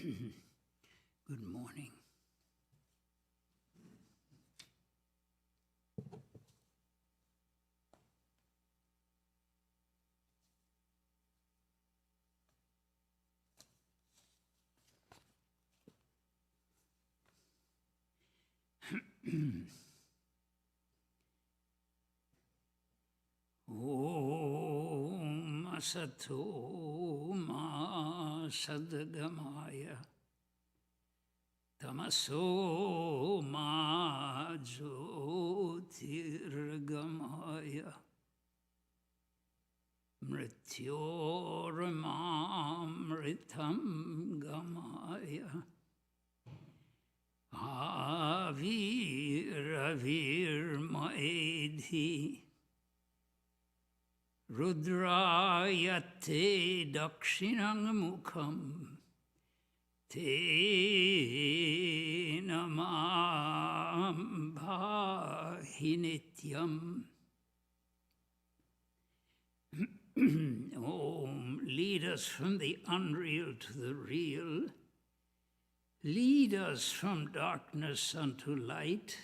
Good morning. Om Asato Ma Sadgamaya Tamaso Ma Jyotirgamaya Mrityormamritam Gamaya Avirmaedhi Rudrayate Dakshinang Mukham Te Namam Bhahinityam. Om, lead us from the unreal to the real. Lead us from darkness unto light.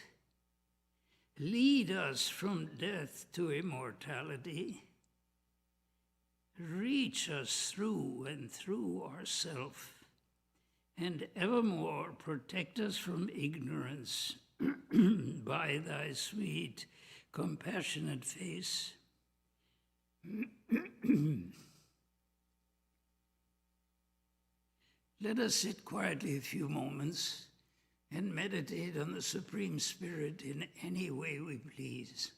Lead us from death to immortality. Reach us through and through ourself, and evermore protect us from ignorance by thy sweet, compassionate face. Let us sit quietly a few moments and meditate on the Supreme Spirit in any way we please.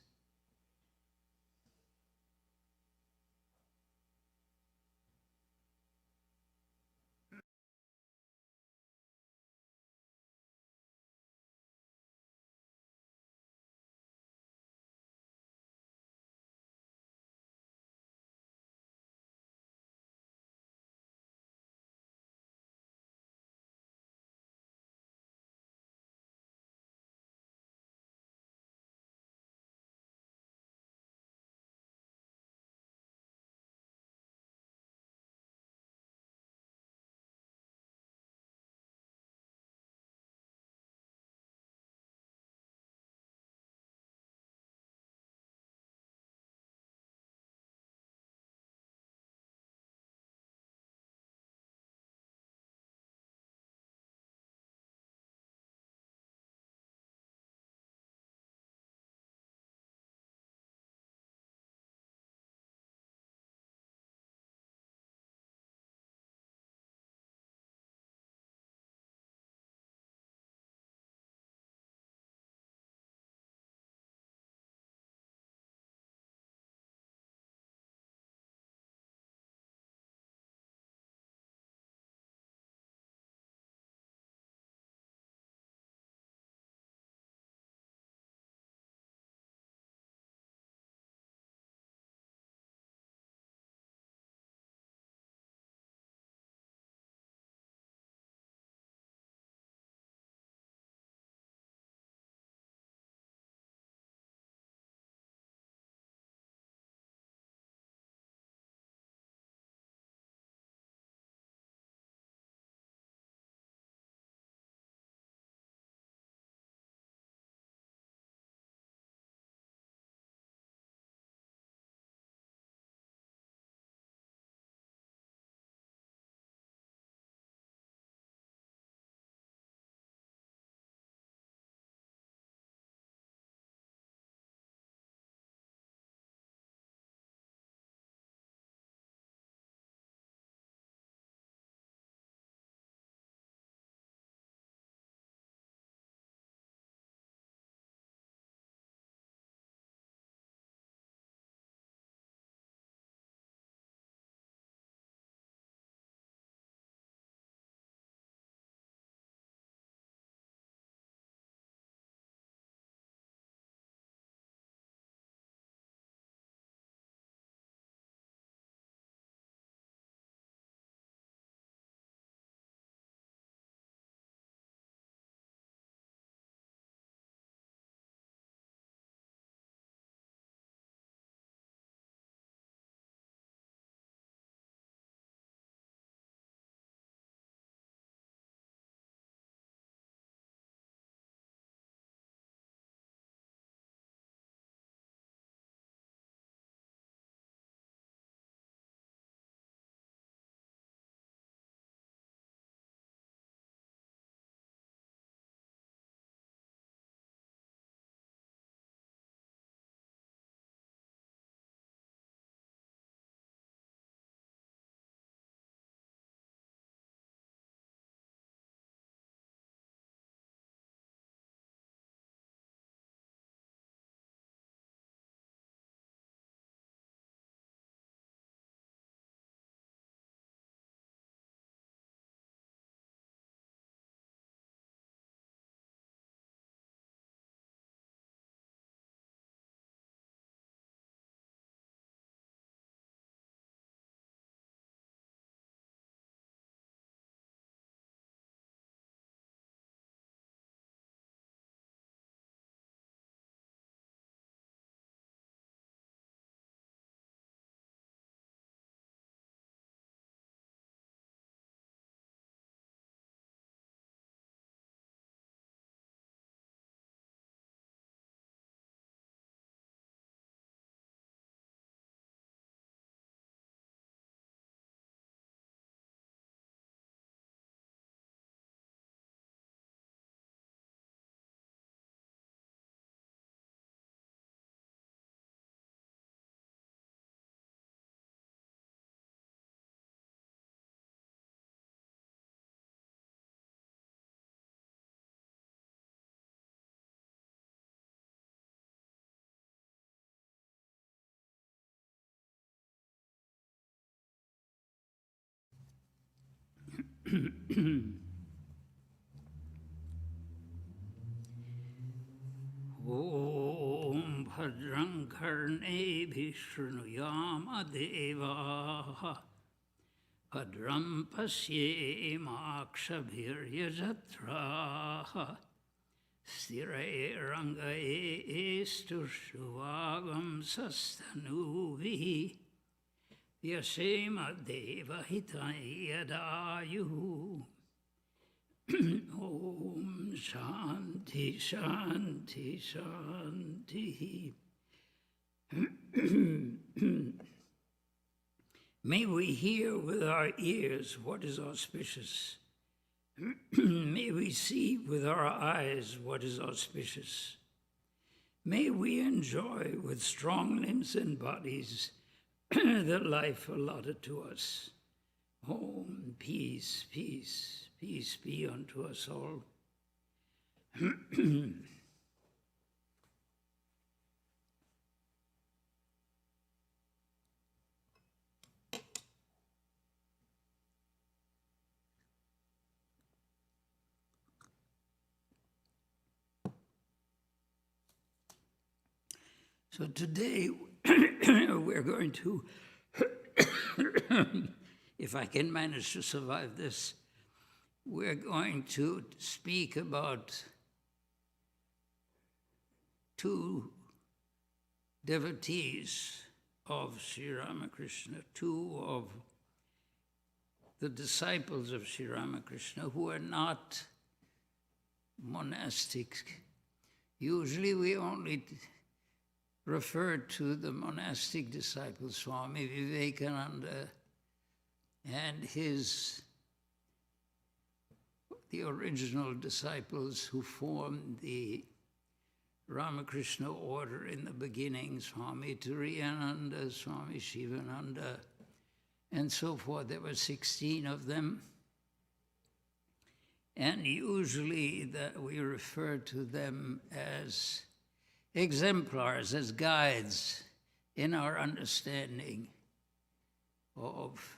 Om Bhadram Karnebhi Shrunuyama Devaha Bhadram Pasyemakshbhiryajatraha Sthirairangaye Estu Shuvagam Sastanuvihi Vyasema Devahitayadayu. Om Shanti Shanti Shanti. May we hear with our ears what is auspicious. May we see with our eyes what is auspicious. May we enjoy with strong limbs and bodies the life allotted to us. Om, peace, peace, peace be unto us all. So today we're going to, if I can manage to survive this, we're going to speak about two devotees of Sri Ramakrishna, two of the disciples of Sri Ramakrishna who are not monastic. Usually we only refer to the monastic disciples, Swami Vivekananda and the original disciples who formed the Ramakrishna order in the beginning, Swami Turiyananda, Swami Shivananda, and so forth. There were 16 of them. And usually that we refer to them as exemplars, as guides in our understanding of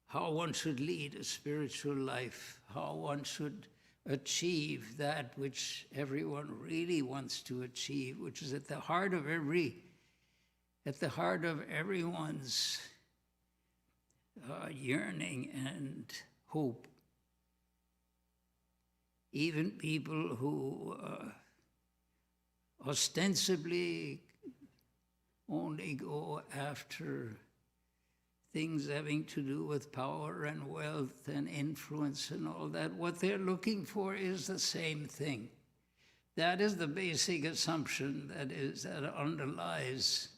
how one should lead a spiritual life, how one should achieve that which everyone really wants to achieve, which is at the heart of everyone's yearning and hope. Even people who ostensibly only go after things having to do with power and wealth and influence and all that, what they're looking for is the same thing. That is the basic assumption that underlies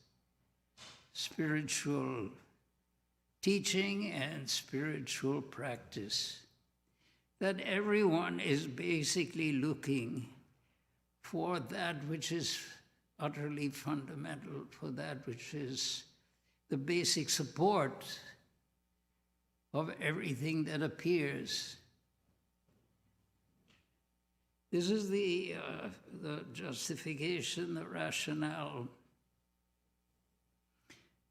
spiritual teaching and spiritual practice. That everyone is basically looking for that which is utterly fundamental, for that which is the basic support of everything that appears. This is the justification, the rationale,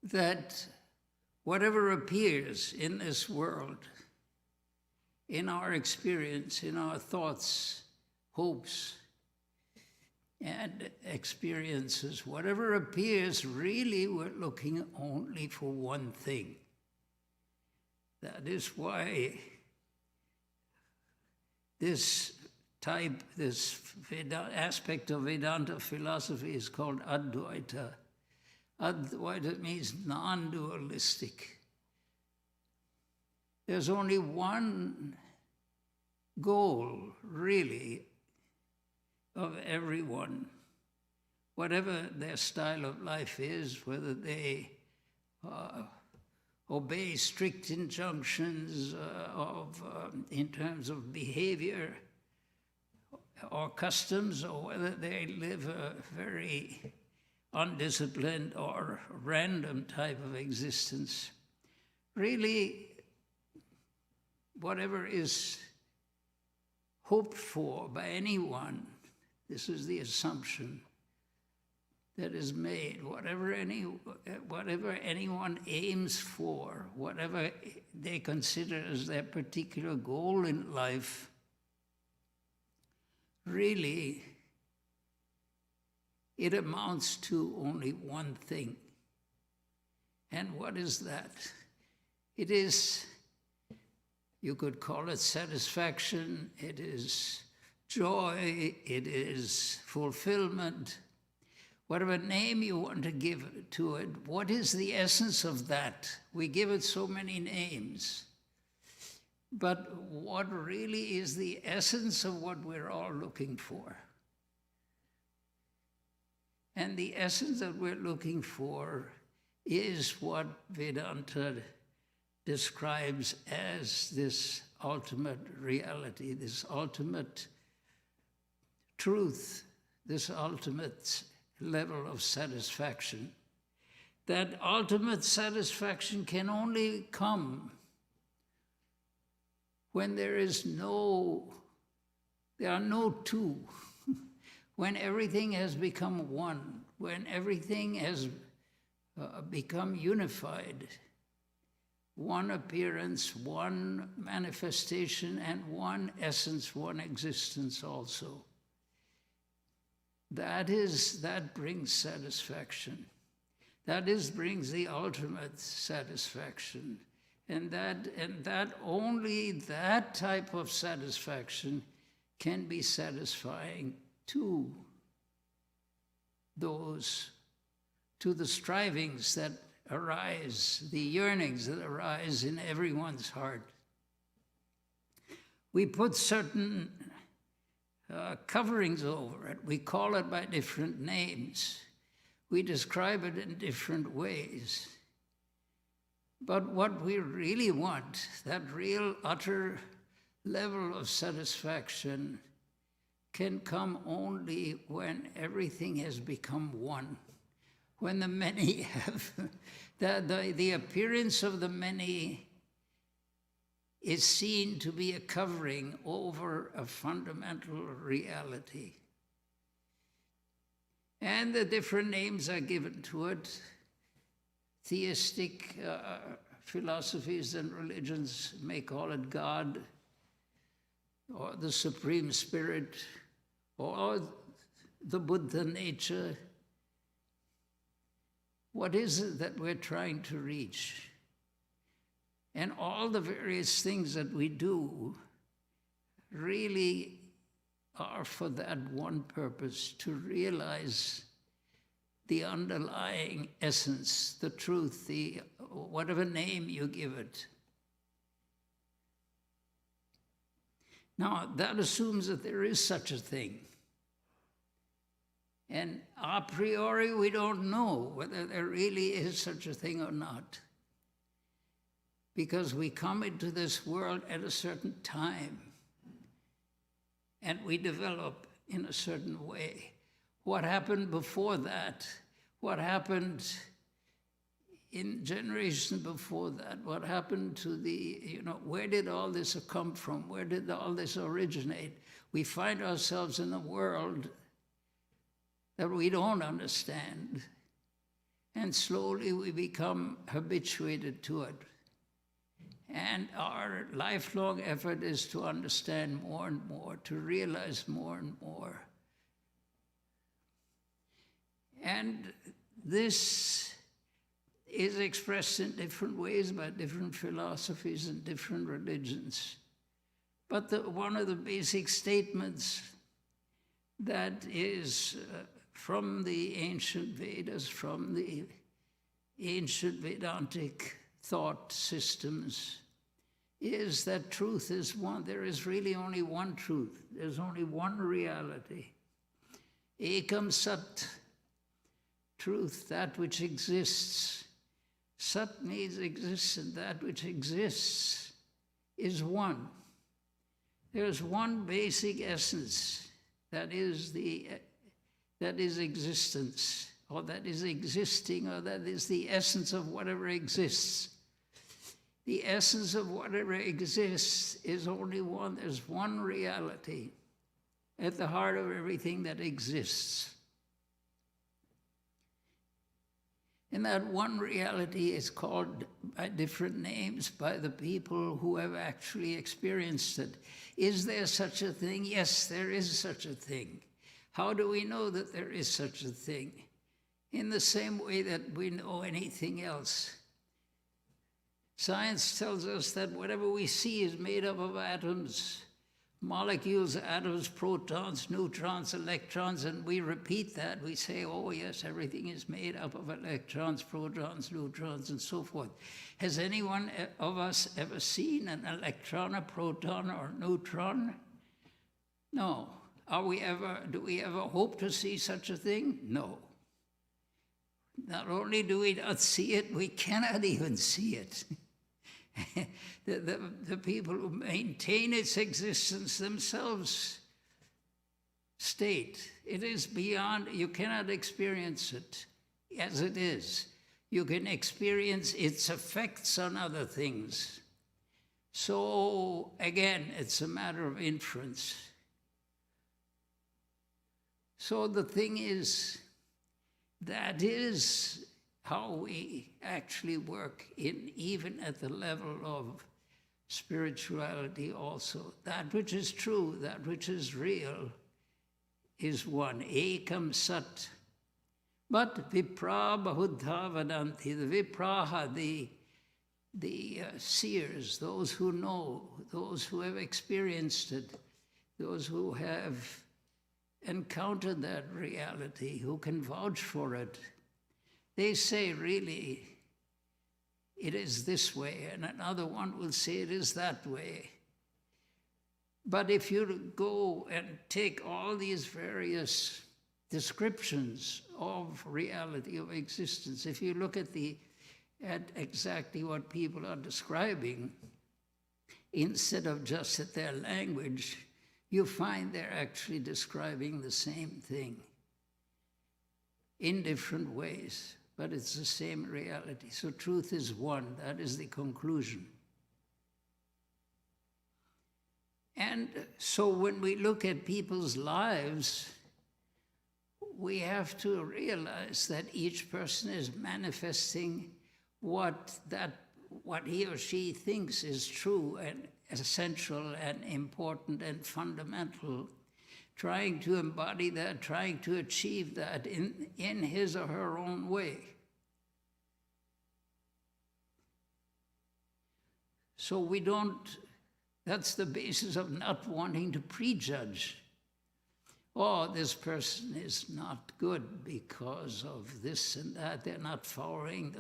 that whatever appears in this world, in our experience, in our thoughts, hopes, and experiences, whatever appears, really we're looking only for one thing. That is why this aspect of Vedanta philosophy is called Advaita. Advaita means non-dualistic. There's only one goal, really, of everyone, whatever their style of life is, whether they obey strict injunctions in terms of behavior or customs, or whether they live a very undisciplined or random type of existence. Really, whatever is hoped for by anyone, this is the assumption, that is made, whatever anyone aims for, whatever they consider as their particular goal in life, really, it amounts to only one thing. And what is that? It is, you could call it satisfaction, it is joy, it is fulfillment. Whatever name you want to give to it, what is the essence of that? We give it so many names. But what really is the essence of what we're all looking for? And the essence that we're looking for is what Vedanta describes as this ultimate reality, this ultimate truth, this ultimate level of satisfaction. That ultimate satisfaction can only come when there are no two, when everything has become one, when everything has become unified, one appearance, one manifestation, and one essence, one existence also. That brings satisfaction. That brings the ultimate satisfaction. And that only that type of satisfaction can be satisfying to the strivings that arise, the yearnings that arise in everyone's heart. We put certain coverings over it. We call it by different names. We describe it in different ways. But what we really want, that real utter level of satisfaction, can come only when everything has become one. When the many have, the appearance of the many is seen to be a covering over a fundamental reality. And the different names are given to it. Theistic philosophies and religions may call it God, or the Supreme Spirit, or the Buddha nature. What is it that we're trying to reach? And all the various things that we do really are for that one purpose, to realize the underlying essence, the truth, whatever name you give it. Now, that assumes that there is such a thing. And a priori, we don't know whether there really is such a thing or not. Because we come into this world at a certain time, and we develop in a certain way. What happened before that? What happened in generations before that? What happened to where did all this come from? Where did all this originate? We find ourselves in a world that we don't understand, and slowly we become habituated to it. And our lifelong effort is to understand more and more, to realize more and more. And this is expressed in different ways by different philosophies and different religions. But one of the basic statements that is from the ancient Vedas, from the ancient Vedantic thought systems, is that truth is one. There is really only one truth. There's only one reality. Ekam Sat, truth, that which exists. Sat means existence, that which exists is one. There's one basic essence that is existence, or that is existing, or that is the essence of whatever exists. The essence of whatever exists is only one. There's one reality at the heart of everything that exists. And that one reality is called by different names by the people who have actually experienced it. Is there such a thing? Yes, there is such a thing. How do we know that there is such a thing? In the same way that we know anything else. Science tells us that whatever we see is made up of atoms, molecules, atoms, protons, neutrons, electrons, and we repeat that. We say, oh yes, everything is made up of electrons, protons, neutrons, and so forth. Has anyone of us ever seen an electron, a proton, or neutron? No. Do we ever hope to see such a thing? No. Not only do we not see it, we cannot even see it. The people who maintain its existence themselves state it is beyond, you cannot experience it as it is. You can experience its effects on other things. So again, it's a matter of inference. So the thing is, that is how we actually work even at the level of spirituality also. That which is true, that which is real, is one. Ekam sat. But vipra bahudha vadanti. The vipraha, the seers, those who know, those who have experienced it, those who have encountered that reality, who can vouch for it, they say, really, it is this way, and another one will say it is that way. But if you go and take all these various descriptions of reality, of existence, if you look at exactly what people are describing, instead of just at their language, you find they're actually describing the same thing in different ways. But it's the same reality. So truth is one. That is the conclusion. And so when we look at people's lives, we have to realize that each person is manifesting what he or she thinks is true and essential and important and fundamental, trying to embody that, trying to achieve that in his or her own way. So that's the basis of not wanting to prejudge. Oh, this person is not good because of this and that. They're not following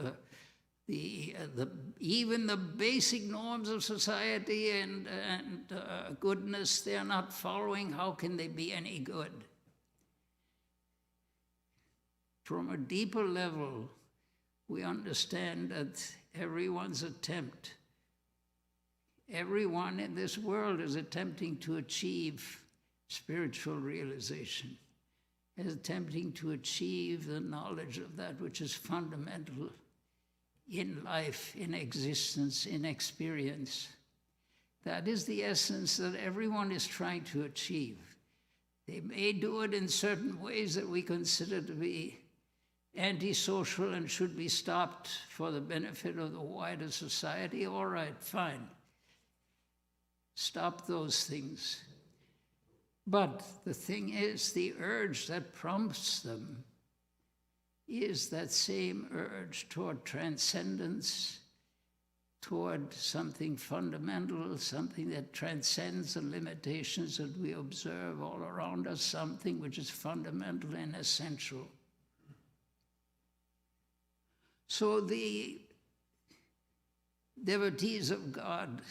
even the basic norms of society and goodness. They're not following. How can they be any good? From a deeper level, we understand that everyone's attempt, everyone in this world is attempting to achieve spiritual realization, is attempting to achieve the knowledge of that which is fundamental in life, in existence, in experience. That is the essence that everyone is trying to achieve. They may do it in certain ways that we consider to be antisocial and should be stopped for the benefit of the wider society. All right, fine. Stop those things. But the thing is, the urge that prompts them is that same urge toward transcendence, toward something fundamental, something that transcends the limitations that we observe all around us, something which is fundamental and essential. So the devotees of God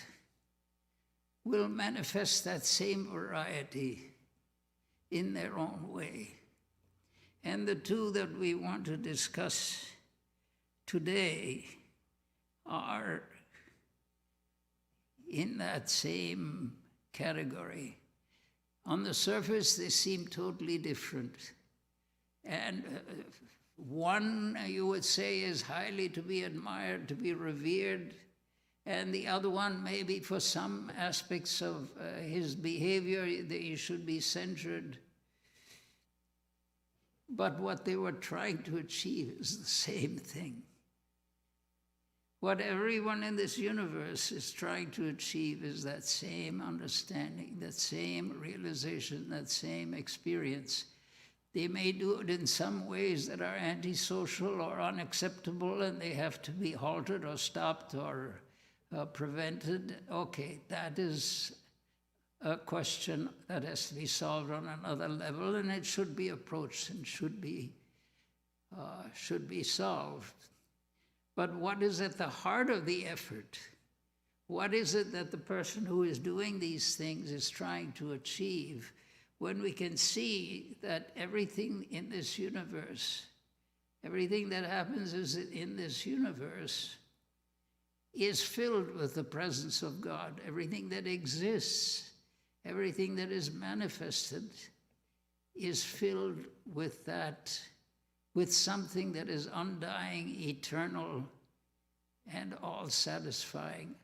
will manifest that same variety in their own way. And the two that we want to discuss today are in that same category. On the surface, they seem totally different. And one, you would say, is highly to be admired, to be revered, and the other one, maybe for some aspects of his behavior, he should be censured. But what they were trying to achieve is the same thing. What everyone in this universe is trying to achieve is that same understanding, that same realization, that same experience. They may do it in some ways that are antisocial or unacceptable, and they have to be halted or stopped or prevented. Okay, that is a question that has to be solved on another level, and it should be approached and should be solved. But what is at the heart of the effort? What is it that the person who is doing these things is trying to achieve? When we can see that everything in this universe, everything that happens in this universe is filled with the presence of God. Everything that exists, everything that is manifested is filled with that, with something that is undying, eternal, and all-satisfying.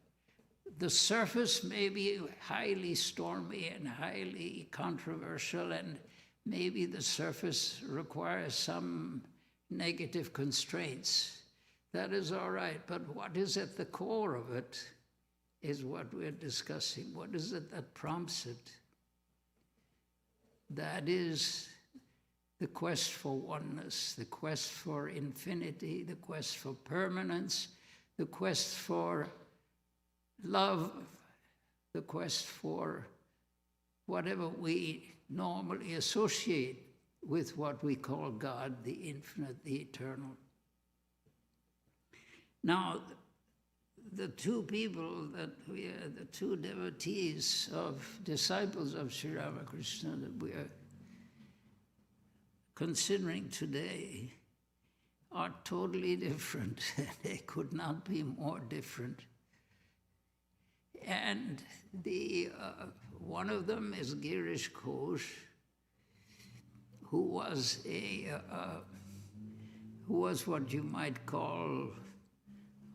The surface may be highly stormy and highly controversial, and maybe the surface requires some negative constraints. That is all right, but what is at the core of it is what we're discussing. What is it that prompts it? That is the quest for oneness, the quest for infinity, the quest for permanence, the quest for love, the quest for whatever we normally associate with what we call God, the infinite, the eternal. Now, the two people that we are, the two devotees of disciples of Sri Ramakrishna that we are considering today are totally different. They could not be more different. And one of them is Girish Ghosh, who was what you might call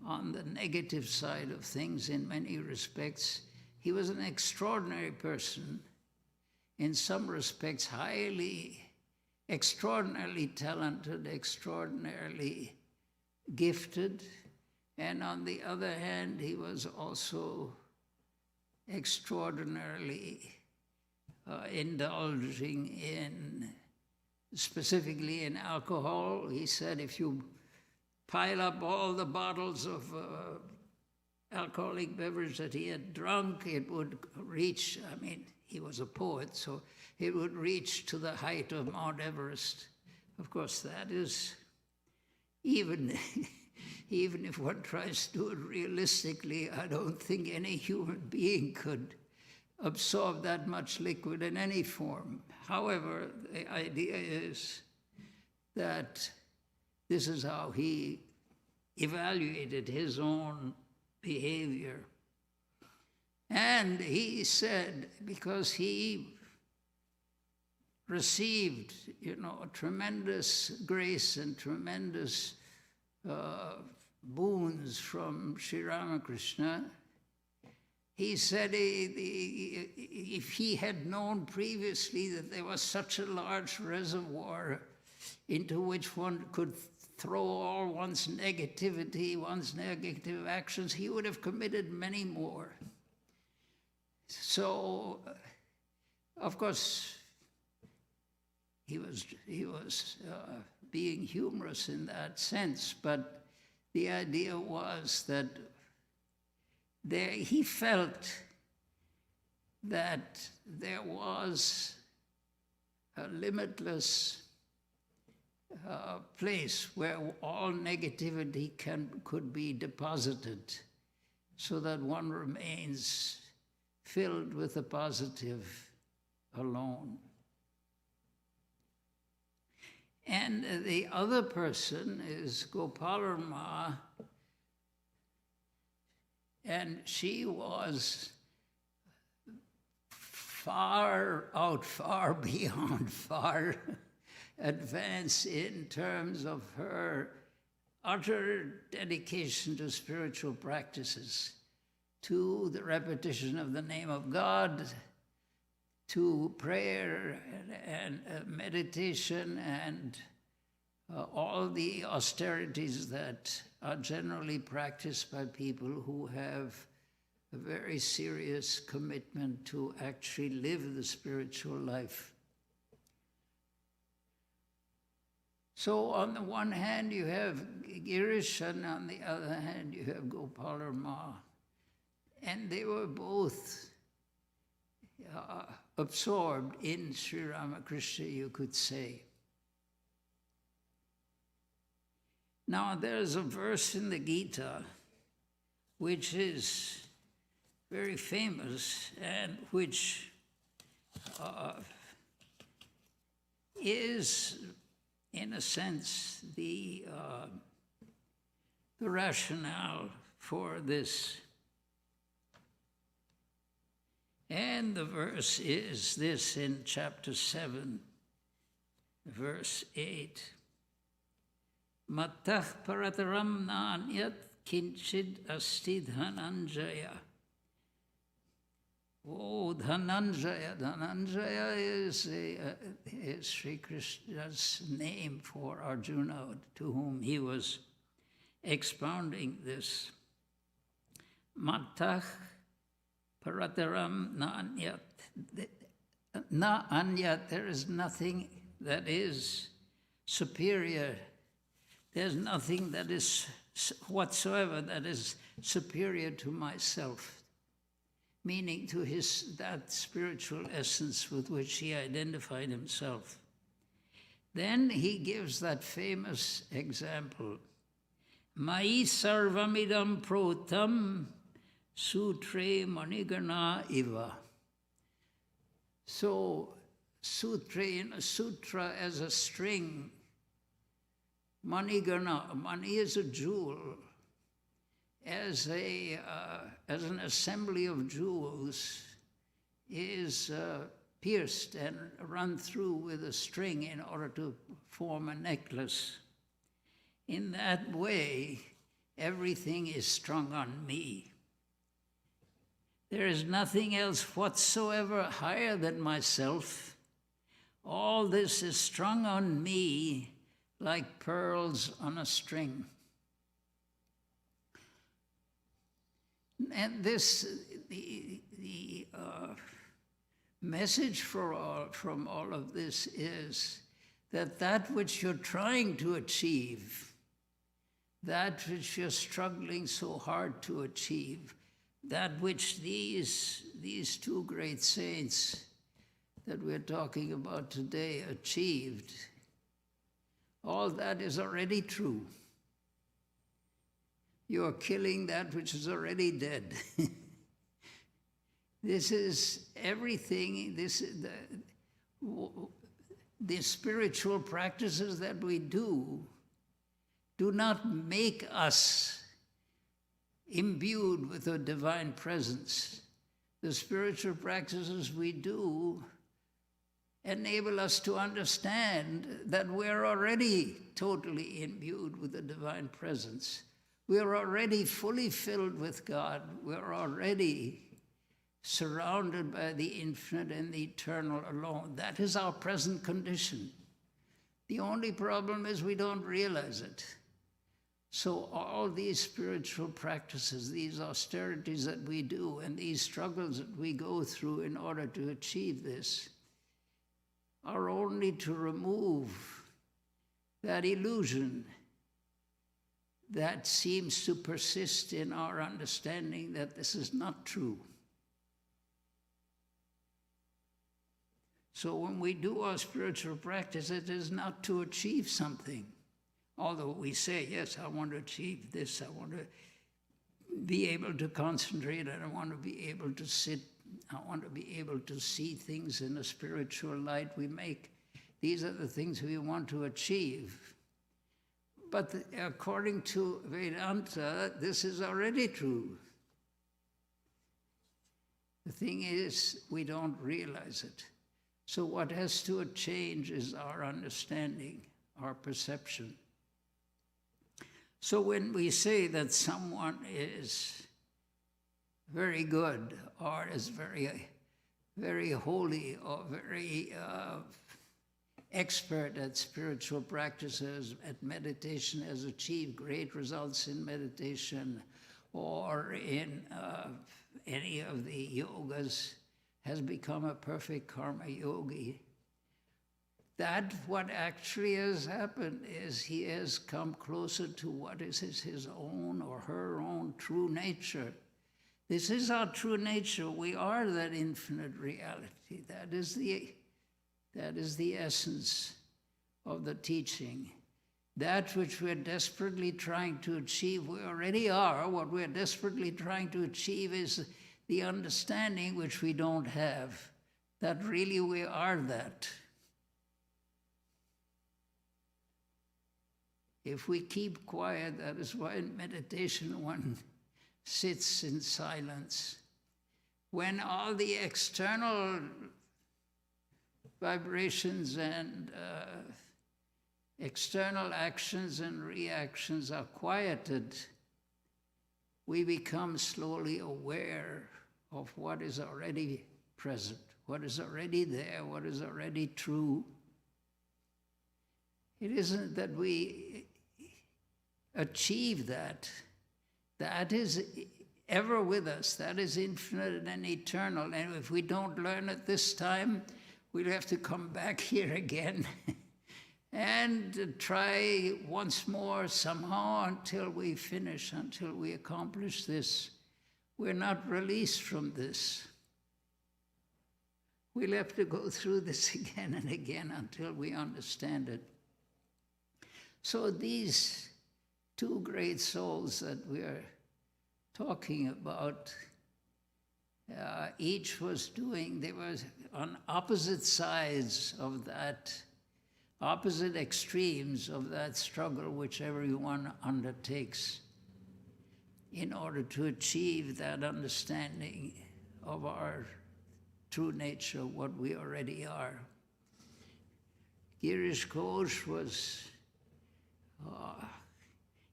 on the negative side of things in many respects. He was an extraordinary person, in some respects extraordinarily talented, extraordinarily gifted, and on the other hand, he was also extraordinarily indulging specifically in alcohol. He said if you pile up all the bottles of alcoholic beverage that he had drunk, it would reach, he was a poet, so it would reach to the height of Mount Everest. Of course, that is, even if one tries to do it realistically, I don't think any human being could absorb that much liquid in any form. However, the idea is that this is how he evaluated his own behavior. And he said, because he received, a tremendous grace and tremendous boons from Sri Ramakrishna, he said if he had known previously that there was such a large reservoir into which one could throw all one's negativity, one's negative actions, he would have committed many more. So, of course, he was being humorous in that sense, but the idea was that he felt that there was a limitless place where all negativity could be deposited so that one remains filled with the positive alone. And the other person is Gopaler Ma, and she was far beyond, far advanced in terms of her utter dedication to spiritual practices, to the repetition of the name of God, to prayer and meditation and all the austerities that are generally practiced by people who have a very serious commitment to actually live the spiritual life. So on the one hand you have Girish, and on the other hand you have Gopaler Ma. And they were both absorbed in Sri Ramakrishna, you could say. Now there's a verse in the Gita which is very famous and which is, in a sense, the rationale for this. And the verse is this in chapter 7, verse 8. Mattah parataram nanyat kinchid asti dhananjaya. Oh, Dhananjaya. Dhananjaya is Sri Krishna's name for Arjuna, to whom he was expounding this. Mattah parataram nanyat. Na anyat, there is nothing that is superior. There's nothing that is whatsoever that is superior to myself, meaning to that spiritual essence with which he identified himself. Then he gives that famous example. Mai sarvamidam protam sutre manigana iva. So, in a sutra as a string, manigana, mani is a jewel, as an assembly of jewels is pierced and run through with a string in order to form a necklace. In that way, everything is strung on me. There is nothing else whatsoever higher than myself. All this is strung on me like pearls on a string. And this, the message from all of this is that which you're trying to achieve, that which you're struggling so hard to achieve, that which these two great saints that we're talking about today achieved, all that is already true. You're killing that which is already dead. This is everything. The spiritual practices that we do not make us imbued with a divine presence. The spiritual practices we do enable us to understand that we're already totally imbued with the divine presence. We're already fully filled with God. We're already surrounded by the infinite and the eternal alone. That is our present condition. The only problem is we don't realize it. So all these spiritual practices, these austerities that we do, and these struggles that we go through in order to achieve this, are only to remove that illusion that seems to persist in our understanding that this is not true. So when we do our spiritual practice, it is not to achieve something. Although we say, yes, I want to achieve this, I want to be able to concentrate, I want to be able to sit, I want to be able to see things in a spiritual light. These are the things we want to achieve. But according to Vedanta, this is already true. The thing is, we don't realize it. So what has to change is our understanding, our perception. So when we say that someone is very good or is very very holy or very expert at spiritual practices, at meditation, has achieved great results in meditation or in any of the yogas, has become a perfect karma yogi. That what actually has happened is he has come closer to what is his own or her own true nature. This is our true nature. We are that infinite reality. That is the essence of the teaching. That which we're desperately trying to achieve, we already are. What we're desperately trying to achieve is the understanding which we don't have, that really we are that. If we keep quiet, that is why in meditation one sits in silence. When all the external vibrations and external actions and reactions are quieted, we become slowly aware of what is already present, what is already there, what is already true. It isn't that we achieve that. That is ever with us. That is infinite and eternal. And if we don't learn it this time, we'll have to come back here again and try once more somehow until we finish, until we accomplish this. We're not released from this. We'll have to go through this again and again until we understand it. So these two great souls that we are talking about, each was doing, they were on opposite sides of that, opposite extremes of that struggle which everyone undertakes in order to achieve that understanding of our true nature, what we already are. Girish Ghosh was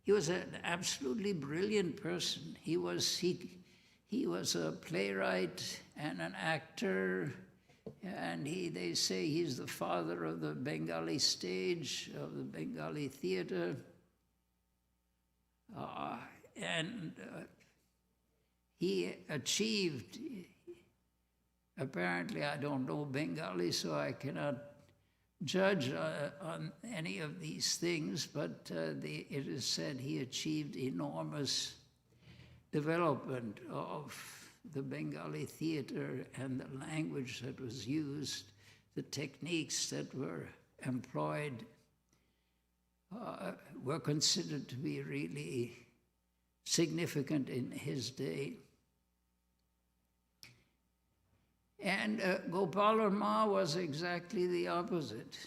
he was an absolutely brilliant person. He was a playwright and an actor, and they say he's the father of the Bengali stage, of the Bengali theater. He achieved, apparently I don't know Bengali, so I cannot judge on any of these things, but it is said he achieved enormous development of the Bengali theater and the language that was used, the techniques that were employed were considered to be really significant in his day. And Gopaler Ma was exactly the opposite.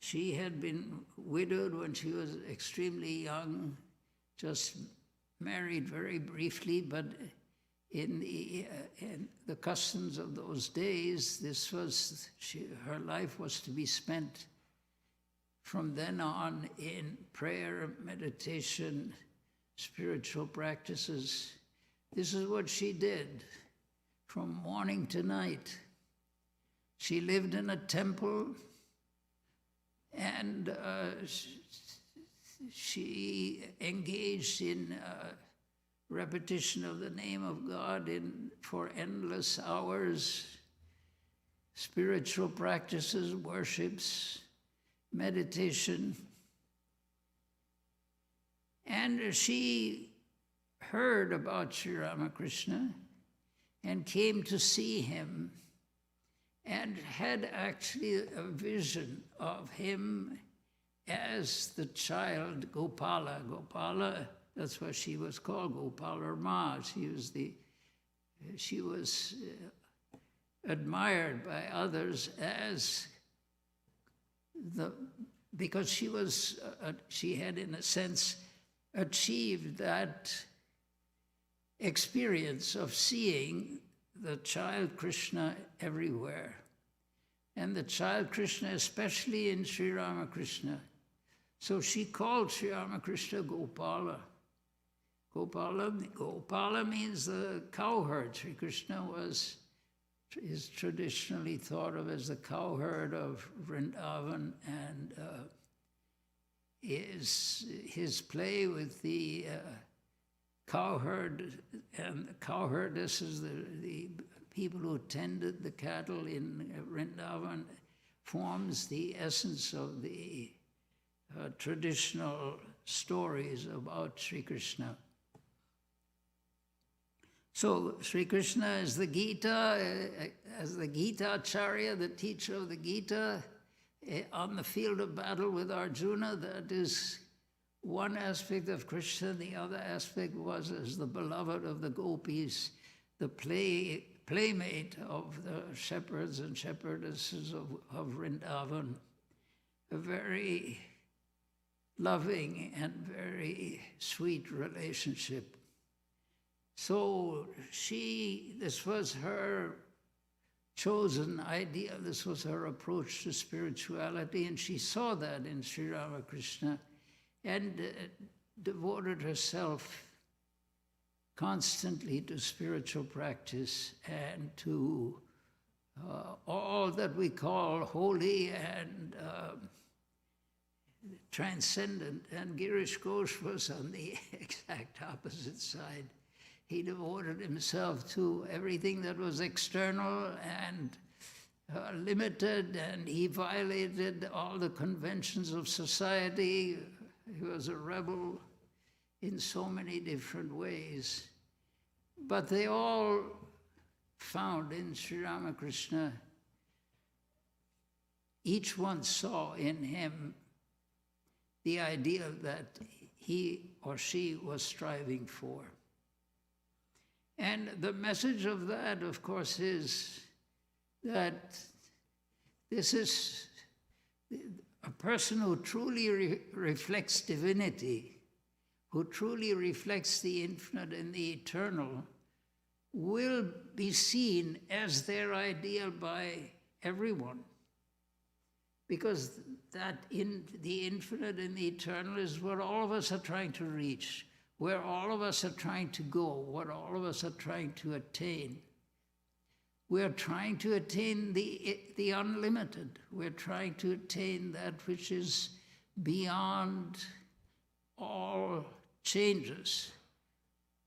She had been widowed when she was extremely young, just married very briefly, but in the customs of those days, her life was to be spent from then on in prayer, meditation, spiritual practices. This is what she did. From morning to night. She lived in a temple, and she engaged in repetition of the name of God for endless hours, spiritual practices, worships, meditation. And she heard about Sri Ramakrishna and came to see him, and had actually a vision of him as the child Gopala. Gopala, that's what she was called, Gopaler Ma. She was admired by others because she had in a sense achieved that experience of seeing the child Krishna everywhere, and the child Krishna especially in Sri Ramakrishna. So she called Sri Ramakrishna Gopala. Gopala means the cowherd. Sri Krishna was is traditionally thought of as the cowherd of Vrindavan, and his play with the cowherd and the cowherdesses, the people who tended the cattle in Vrindavan, forms the essence of the traditional stories about Sri Krishna. So Sri Krishna is the Gita, as the Gita Acharya, the teacher of the Gita, on the field of battle with Arjuna. That is one aspect of Krishna. The other aspect was as the beloved of the gopis, the playmate of the shepherds and shepherdesses of Vrindavan. A very loving and very sweet relationship. So this was her chosen ideal, this was her approach to spirituality, and she saw that in Sri Ramakrishna and devoted herself constantly to spiritual practice and to all that we call holy and transcendent. And Girish Ghosh was on the exact opposite side. He devoted himself to everything that was external and limited, and he violated all the conventions of society. He was a rebel in so many different ways. But they all found in Sri Ramakrishna, each one saw in him the ideal that he or she was striving for. And the message of that, of course, is that this is a person who truly reflects divinity, who truly reflects the infinite and the eternal, will be seen as their ideal by everyone. Because that in the infinite and the eternal is what all of us are trying to reach, where all of us are trying to go, what all of us are trying to attain. We're trying to attain the unlimited. We're trying to attain that which is beyond all changes,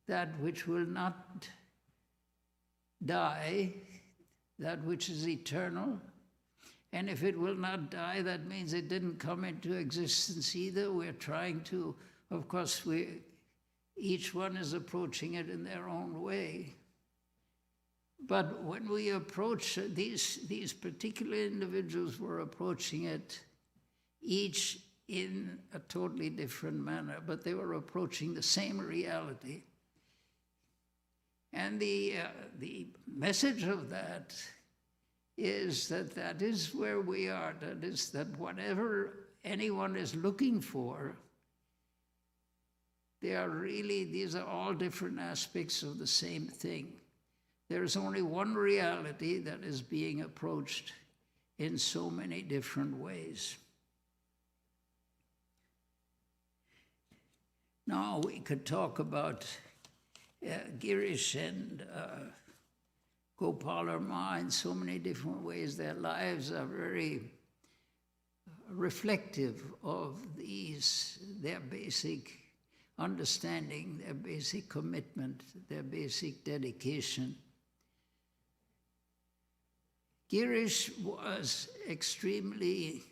that which will not die, that which is eternal. And if it will not die, that means it didn't come into existence either. We're trying to, of course, each one is approaching it in their own way. But when we approach these particular individuals were approaching it, each in a totally different manner, but they were approaching the same reality. And the message of that is that is where we are. That is that whatever anyone is looking for, these are all different aspects of the same thing. There is only one reality that is being approached in so many different ways. Now we could talk about Girish and Gopaler Ma in so many different ways. Their lives are very reflective of their basic understanding, their basic commitment, their basic dedication. Girish was extremely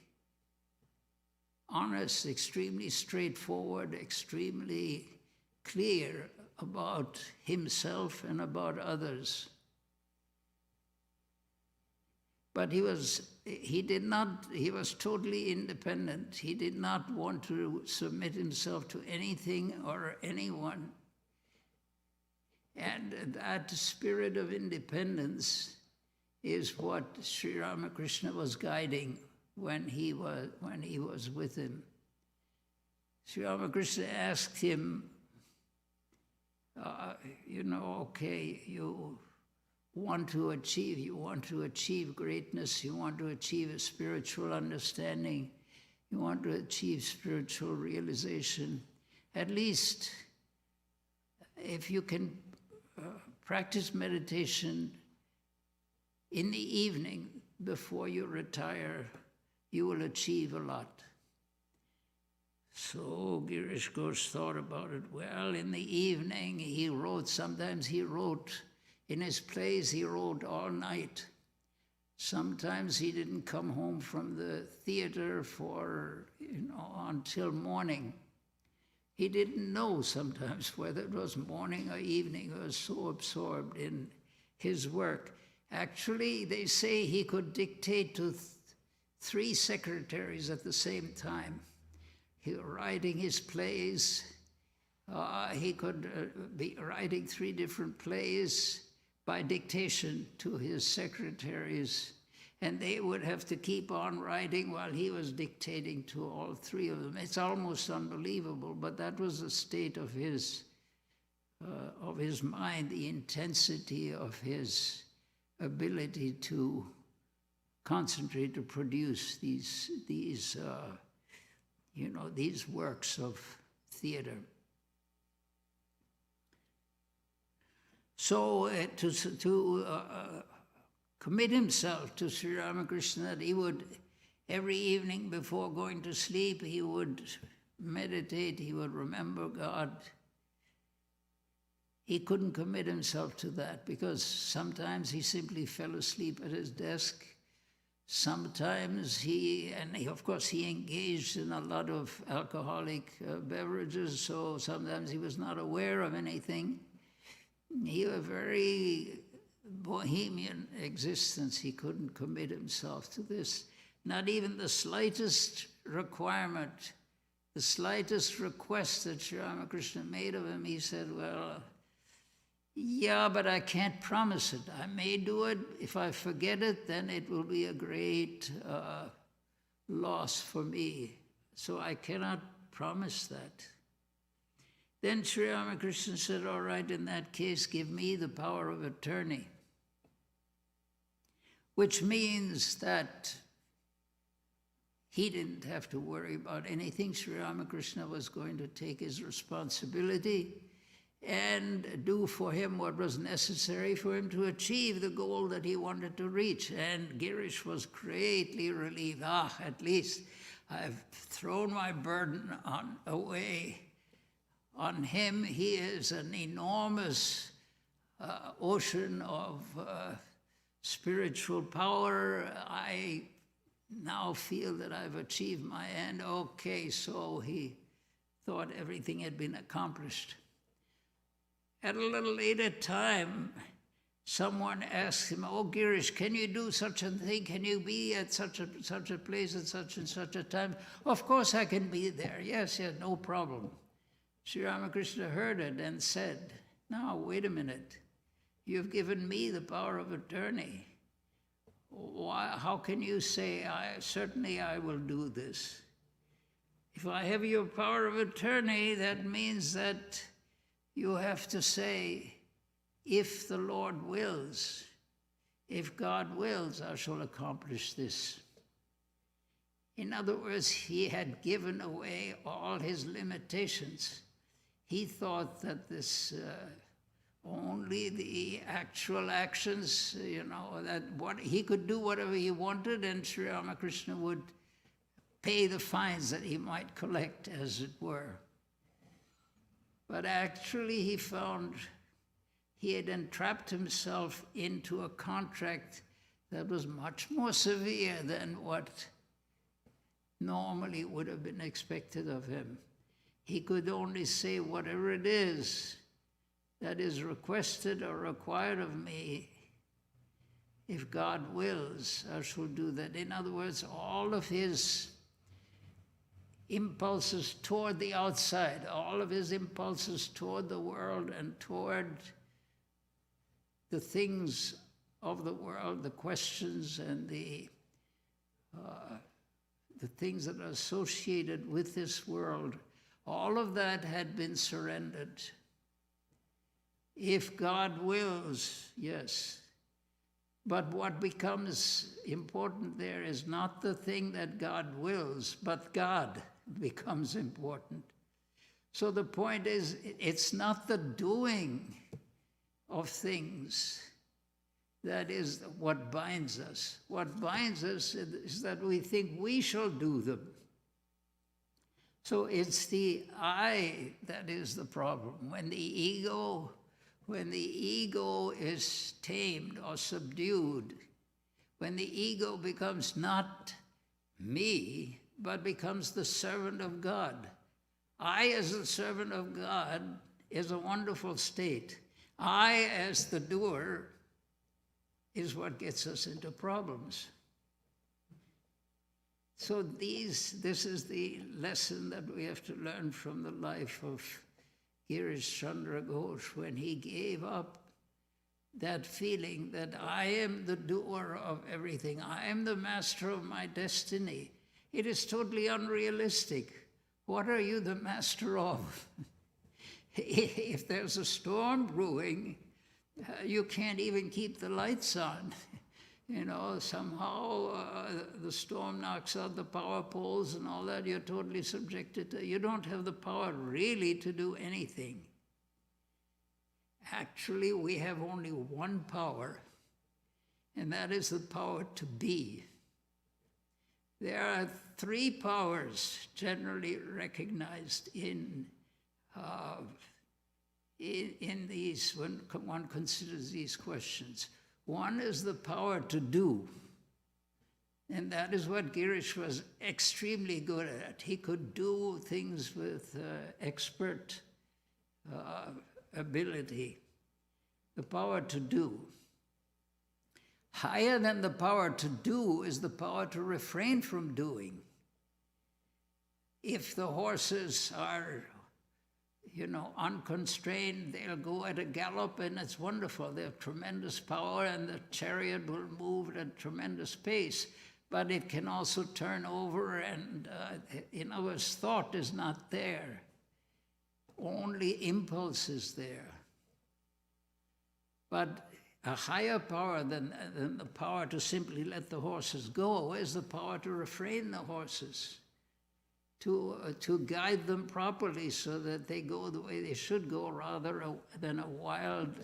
honest, extremely straightforward, extremely clear about himself and about others. But he was totally independent. He did not want to submit himself to anything or anyone. And that spirit of independence is what Sri Ramakrishna was guiding when he was with him. Sri Ramakrishna asked him, okay, you want to achieve greatness, you want to achieve a spiritual understanding, you want to achieve spiritual realization. At least if you can practice meditation in the evening before you retire, you will achieve a lot. So Girish Ghosh thought about it. Well, in the evening he wrote, sometimes he wrote in his plays, he wrote all night. Sometimes he didn't come home from the theater for, until morning. He didn't know sometimes whether it was morning or evening. He was so absorbed in his work. Actually, they say he could dictate to 3 secretaries at the same time. He was writing his plays. He could be writing 3 different plays by dictation to his secretaries, and they would have to keep on writing while he was dictating to all 3 of them. It's almost unbelievable, but that was the state of his mind, the intensity of his ability to concentrate, to produce these works of theater. So to commit himself to Sri Ramakrishna, that he would, every evening before going to sleep, he would meditate, he would remember God. He couldn't commit himself to that because sometimes he simply fell asleep at his desk. Sometimes he engaged in a lot of alcoholic beverages, so sometimes he was not aware of anything. He had a very bohemian existence. He couldn't commit himself to this. Not even the slightest requirement, the slightest request that Sri Ramakrishna made of him, he said, well, yeah, but I can't promise it. I may do it. If I forget it, then it will be a great loss for me. So I cannot promise that. Then Sri Ramakrishna said, all right, in that case, give me the power of attorney. Which means that he didn't have to worry about anything. Sri Ramakrishna was going to take his responsibility and do for him what was necessary for him to achieve the goal that he wanted to reach. And Girish was greatly relieved. At least I've thrown my burden away on him. He is an enormous ocean of spiritual power. I now feel that I've achieved my end. Okay, so he thought everything had been accomplished. At a little later time, someone asked him, oh, Girish, can you do such a thing? Can you be at such a place at such and such a time? Of course I can be there. Yes, no problem. Sri Ramakrishna heard it and said, now, wait a minute. You've given me the power of attorney. How can you say, certainly I will do this? If I have your power of attorney, that means that you have to say, if the Lord wills, if God wills, I shall accomplish this. In other words, he had given away all his limitations. He thought that this only the actual actions, that he could do whatever he wanted, and Sri Ramakrishna would pay the fines that he might collect, as it were. But actually he found he had entrapped himself into a contract that was much more severe than what normally would have been expected of him. He could only say, whatever it is that is requested or required of me, if God wills, I shall do that. In other words, all of his impulses toward the outside, all of his impulses toward the world and toward the things of the world, the questions and the things that are associated with this world, all of that had been surrendered. If God wills, yes. But what becomes important there is not the thing that God wills, but God becomes important. So the point is, it's not the doing of things that is what binds us. What binds us is that we think we shall do them. So it's the I that is the problem. When the ego is tamed or subdued, when the ego becomes not me, but becomes the servant of God. I as the servant of God is a wonderful state. I as the doer is what gets us into problems. So this is the lesson that we have to learn from the life of Girish Chandra Ghosh, when he gave up that feeling that I am the doer of everything. I am the master of my destiny. It is totally unrealistic. What are you the master of? If there's a storm brewing, you can't even keep the lights on. Somehow the storm knocks out the power poles and all that. You're totally subjected to. You don't have the power really to do anything. Actually, we have only one power, and that is the power to be. There are three powers generally recognized in these, when one considers these questions. One is the power to do, and that is what Girish was extremely good at. He could do things with expert ability. The power to do. Higher than the power to do is the power to refrain from doing. If the horses are unconstrained, they'll go at a gallop, and it's wonderful. They have tremendous power, and the chariot will move at a tremendous pace. But it can also turn over, and in other words, thought is not there. Only impulse is there. But a higher power than the power to simply let the horses go is the power to refrain the horses, to guide them properly so that they go the way they should go, rather than a wild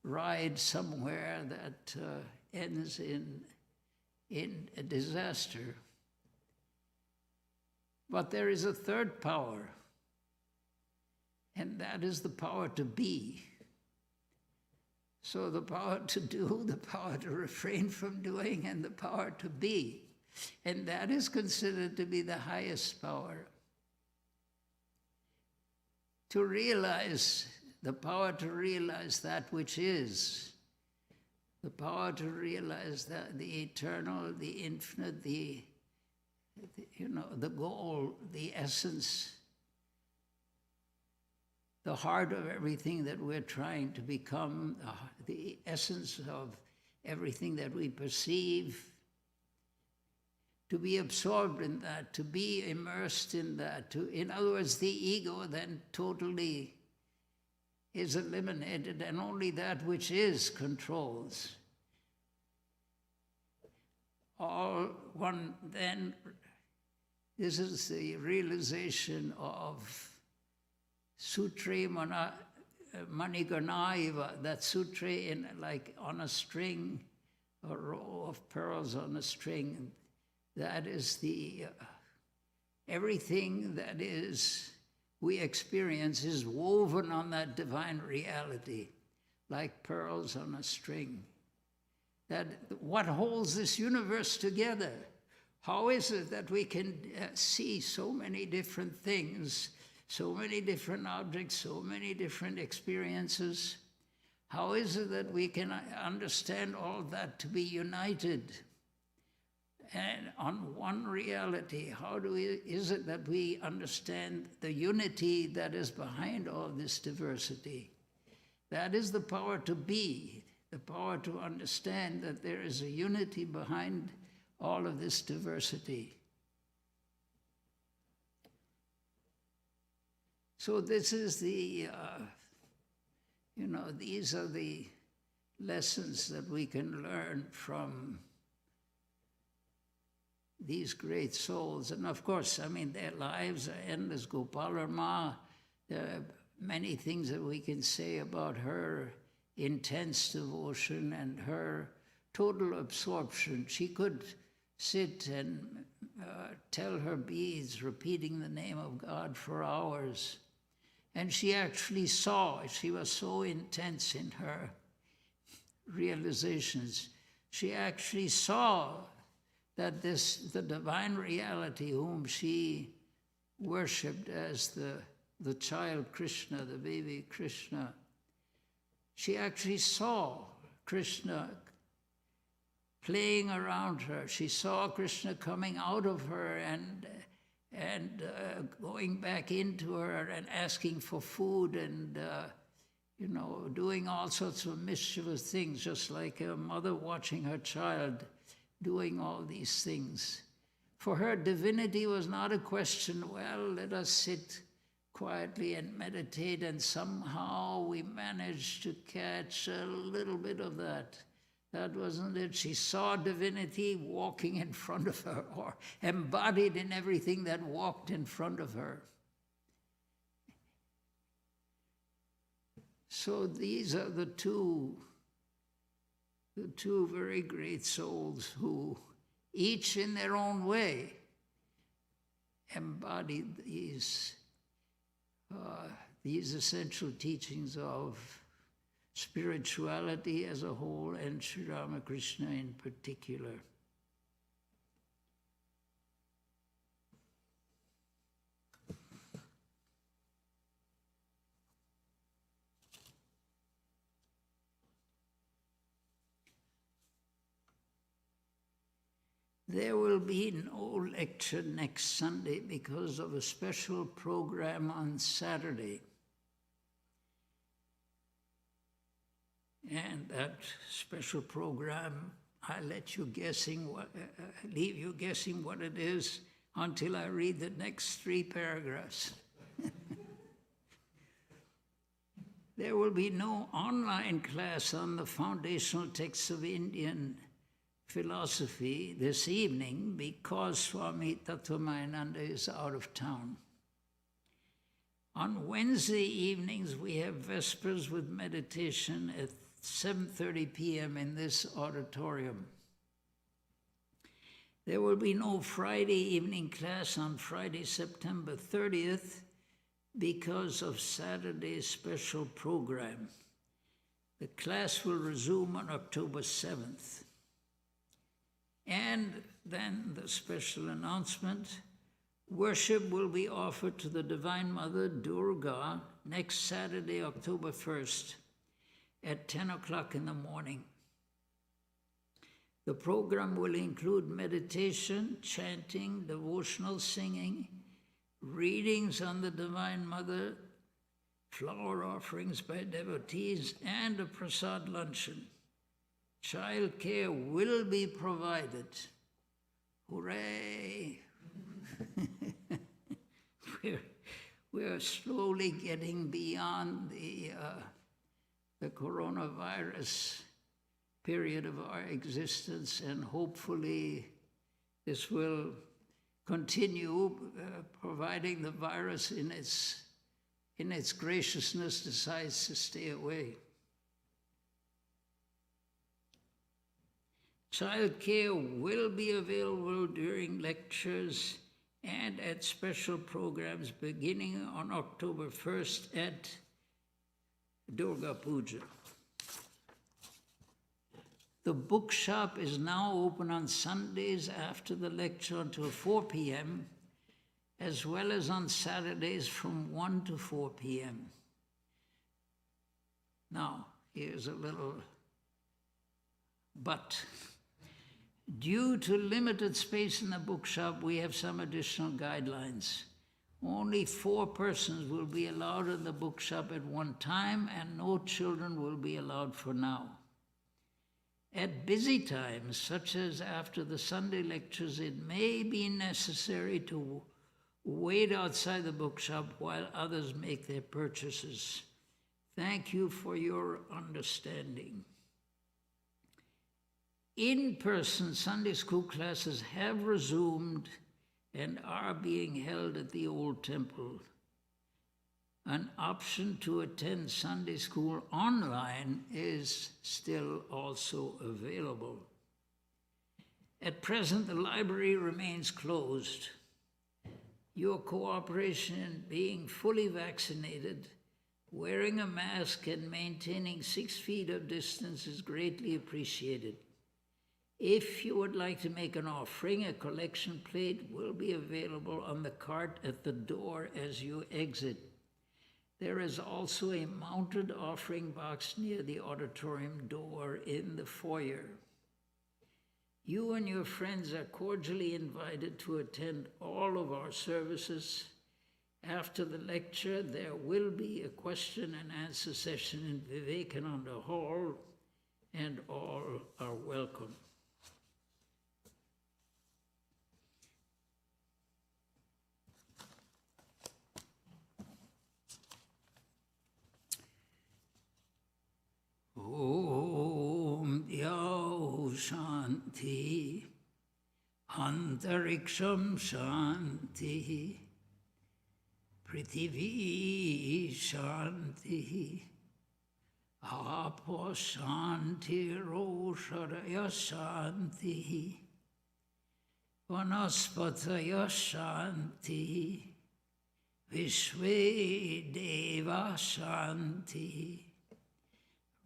ride somewhere that ends in a disaster. But there is a third power, and that is the power to be. So the power to do, the power to refrain from doing, and the power to be. And that is considered to be the highest power. To realize, the power to realize that which is, the power to realize that the eternal, the infinite, the goal, the essence, the heart of everything that we're trying to become, the essence of everything that we perceive, to be absorbed in that, to be immersed in that. In other words, the ego then totally is eliminated, and only that which is controls. This is the realization of Sutre Maniganaiva, that sutre like on a string, a row of pearls on a string. That is the, everything that is, we experience is woven on that divine reality, like pearls on a string. That what holds this universe together? How is it that we can see so many different things, so many different objects, so many different experiences? How is it that we can understand all that to be united and on one reality? How is it that we understand the unity that is behind all this diversity? That is the power to be, the power to understand that there is a unity behind all of this diversity. So this is the, these are the lessons that we can learn from these great souls. And of course, their lives are endless. Gopaler Ma, there are many things that we can say about her intense devotion and her total absorption. She could sit and tell her beads, repeating the name of God for hours. And she actually saw, she was so intense in her realizations, she actually saw that the divine reality whom she worshipped as the child Krishna, the baby Krishna, she actually saw Krishna playing around her. She saw Krishna coming out of her and going back into her and asking for food and doing all sorts of mischievous things, just like a mother watching her child doing all these things. For her, divinity was not a question, well, let us sit quietly and meditate, and somehow we managed to catch a little bit of that. That wasn't it. She saw divinity walking in front of her, or embodied in everything that walked in front of her. So these are the two very great souls who, each in their own way, embodied these essential teachings of spirituality as a whole and Sri Ramakrishna in particular. There will be no lecture next Sunday because of a special program on Saturday. And that special program, I leave you guessing what it is until I read the next 3 paragraphs. There will be no online class on the foundational texts of Indian philosophy this evening because Swami Vedananda is out of town. On Wednesday evenings, we have Vespers with meditation at 7:30 p.m. in this auditorium. There will be no Friday evening class on Friday, September 30th because of Saturday's special program. The class will resume on October 7th. And then the special announcement, worship will be offered to the Divine Mother, Durga, next Saturday, October 1st at 10 o'clock in the morning. The program will include meditation, chanting, devotional singing, readings on the Divine Mother, flower offerings by devotees, and a prasad luncheon. Child care will be provided. Hooray! We're slowly getting beyond the coronavirus period of our existence, and hopefully this will continue, providing the virus in its graciousness decides to stay away. Child care will be available during lectures and at special programs beginning on October 1st at Durga Puja. The bookshop is now open on Sundays after the lecture until 4 p.m., as well as on Saturdays from 1 to 4 p.m. Now, here's a little but. Due to limited space in the bookshop, we have some additional guidelines. Only 4 persons will be allowed in the bookshop at one time, and no children will be allowed for now. At busy times, such as after the Sunday lectures, it may be necessary to wait outside the bookshop while others make their purchases. Thank you for your understanding. In-person Sunday school classes have resumed and are being held at the old temple. An option to attend Sunday school online is still also available. At present, the library remains closed. Your cooperation in being fully vaccinated, wearing a mask, and maintaining 6 feet of distance is greatly appreciated. If you would like to make an offering, a collection plate will be available on the cart at the door as you exit. There is also a mounted offering box near the auditorium door in the foyer. You and your friends are cordially invited to attend all of our services. After the lecture, there will be a question and answer session in Vivekananda Hall, and all are welcome. Om Yau Shanti, Antariksham Shanti, Prithivi Shanti, Apo Shanti, Rosharaya Shanti, Vanaspataya Shanti, Vishve Deva Shanti,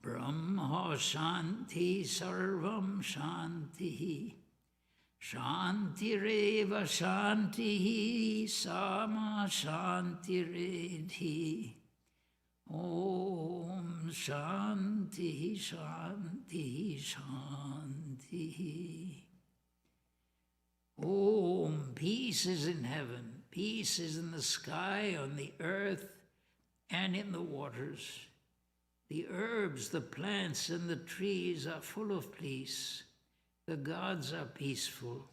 Brahma Shanti, Sarvam Shanti, Shantireva Shanti, Sama Shantiredhi. Om Shanti, Shanti, Shanti. Om, peace is in heaven, peace is in the sky, on the earth, and in the waters. The herbs, the plants, and the trees are full of peace. The gods are peaceful.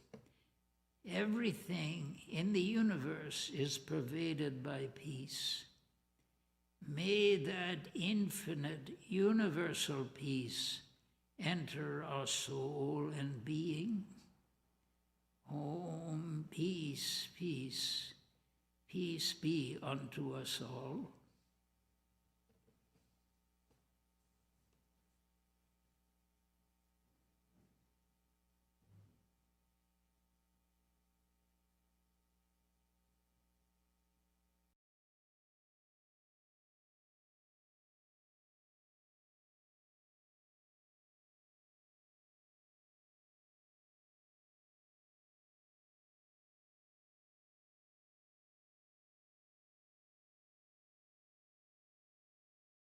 Everything in the universe is pervaded by peace. May that infinite, universal peace enter our soul and being. Om, peace, peace, peace be unto us all.